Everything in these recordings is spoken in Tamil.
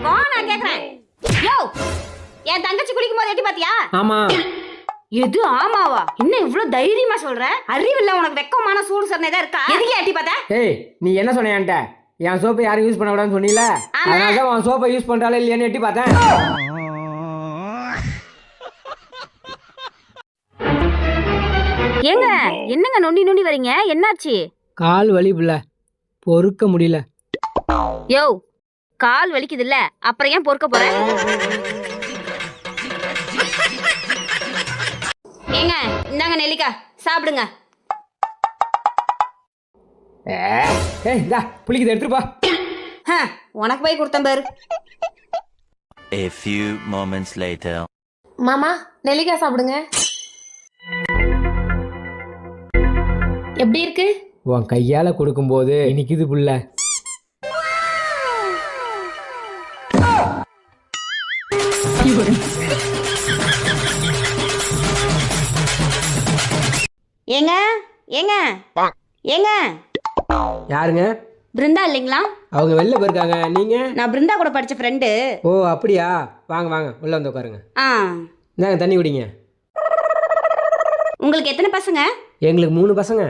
வா நான் கேக்குறேன். யோ என் தங்கச்சி குளிக்கும் போது எட்டி பாத்தியா? ஆமா. எது ஆமாவா? இன்னும் இவ்வளவு தைரியமா சொல்ற? அறிவில்ல உனக்கு வெக்கமான சூடு சரணை இருக்கா? எதுக்கு எட்டி பாத்த? ஏய் நீ என்ன சொன்ன என்கிட்ட? என் சோப்பை யாரும் யூஸ் பண்ண கூடாதுன்னு சொன்னீல, அதனால உன் சோப்பை யூஸ் பண்றாளே இல்லையான்னு எட்டி பார்த்தேன். ஏங்க என்னங்க நொண்டி நொண்டி வரீங்க? என்னாச்சு? கால் வலி புள்ள, பொறுக்க முடியல. யோ கால் வலிக்குது இல்ல, அப்புறம் ஏன் பொறுக்க போற? ஏங்க இந்தாங்க நெல்லிக்காய் சாப்பிடுங்க. ஏய் இந்தா புளிக்குது, எடுத்துட்டு போ. உனக்கு போய் கொடுத்தேன் பாரு. A few moments later. மாமா நெல்லிக்காய் சாப்பிடுங்க. எப்படி இருக்கு? உன் கையால கொடுக்கும்போது இனிக்குது புள்ள. ஏங்க ஏங்க ஏங்க யாருங்க? பிருந்தா இல்லைங்களா? அவங்க வெளில போயிருக்காங்க. நீங்க? நான் பிருந்தா கூட படிச்ச ஃப்ரெண்டு. ஓ அப்படியா, வாங்க வாங்க உள்ள வந்து உட்காருங்க. இந்தாங்க தண்ணி குடிங்க. உங்களுக்கு எத்தனை பசங்க? எங்களுக்கு 3 பசங்க.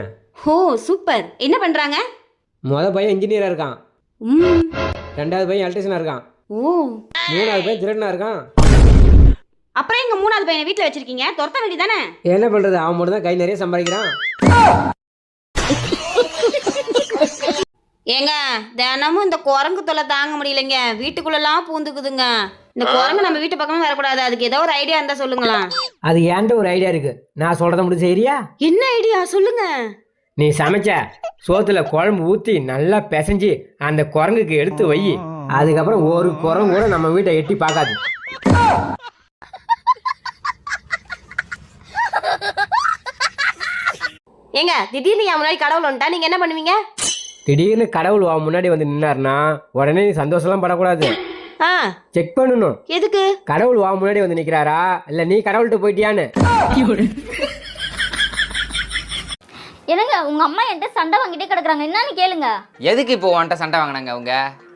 ஓ சூப்பர். என்ன பண்றாங்க? முத பையன் இன்ஜினியரா இருக்கான். 2வது பையன் எலக்ட்ரிஷியனா இருக்கான். ஓ 3வது பையன் திருடனா இருக்கான். அப்புறம் எங்க 3வது பையனை வீட்டுல வச்சிருக்கீங்க? துரத்த வேண்டியதானே? என்ன பண்றது, அவன் மட்டும் தான் கை நிறைய சம்பாதிக்கிறான். ஏங்க தினமும் இந்த குரங்கு தொல்லை தாங்க முடியலைங்க. வீட்டுக்குள்ளெல்லாம் பூந்துக்குதுங்க. இந்த குரங்கு நம்ம வீட்டு பக்கமே வரக்கூடாது. அதுக்கு ஏதோ ஒரு ஐடியா இருந்தா சொல்லுங்களா? அது ஏன்ட்ட ஒரு ஐடியா இருக்கு, நான் சொல்றத மட்டும் செய்யறியா? என்ன ஐடியா சொல்லுங்க. நீ சமைச்ச சோத்துல குழம்பு ஊத்தி நல்லா பிசைஞ்சு அந்த குரங்குக்கு எடுத்து வை. அதுக்கப்புறம் ஒரு குரங்கு கூட நம்ம வீட்டை எட்டி பார்க்காது. ஏங்க திடீர்னு என் முன்னாடி கடவுள் வந்துட்டா நீங்க என்ன பண்ணுவீங்க? திடீர்னு கடவுள் அவன் முன்னாடி வந்து நின்னாருன்னா உடனே நீ சந்தோஷம்லாம் படக்கூடாது. செக் பண்ணணும். எதுக்கு? கடவுள் வா முன்னாடி வந்து நிக்கிறாரா இல்ல நீ கடவுள்கிட்ட போயிட்டியான்னு. என்னங்க உங்க அம்மா என்கிட்ட சண்டை வாங்கிட்டே கிடக்குறாங்க, என்னன்னு கேளுங்க. எதுக்கு இப்போ உன்கிட்ட சண்டை வாங்கினாங்க அவங்க?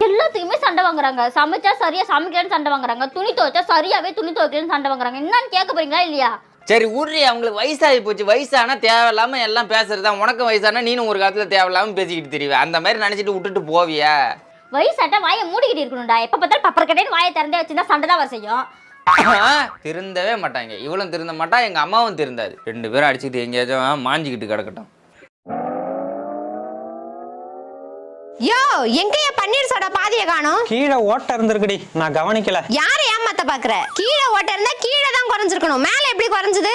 எல்லாத்துக்குமே சண்டை வாங்குறாங்க. சமைச்சா சரியா சமைக்கலன்னு சண்டை வாங்குறாங்க, துணி துவைச்சா சரியாவே துணி துவைக்கலன்னு சண்டை வாங்குறாங்க. என்னன்னு கேட்க போறீங்களா இல்லையா? சரி ஊர்ரி, அவங்களுக்கு வயசாகி போச்சு. வயசானா தேவையில்லாம எல்லாம் பேசுறதா. உனக்கு வயசானா நீனும் ஒரு காலத்துல தேவையில்லாம பேசிக்கிட்டு தெரியுவ. அந்த மாதிரி நினைச்சிட்டு விட்டுட்டு போவியா? வயசாட்டா வாயை மூடிக்கிட்டு இருக்கணும்டா. எப்ப பார்த்தாலும் பப்பர் கட்டைன்னு வாயை திறந்தே வச்சிருந்தா சண்டை தான் வர செய்யும். திருந்தவே மாட்டாங்க. இவளும் திருந்த மாட்டா, எங்க அம்மாவும் திருந்தாது. 2 பேரும் அடிச்சுக்கிட்டு எங்கேயாச்சும் மாஞ்சிக்கிட்டு கிடக்கட்டும். யோ எங்கயா பன்னீர் சோடா பாதிய காணோம்? கீழே ஓட்ட இருந்திருக்குடி, நான் கவனிக்கல. யாரை ஏமாத்த பாக்குற? கீழே ஓட்ட இருந்தா கீழே தான் குறைஞ்சிருக்கணும், மேல எப்படி குறைஞ்சது?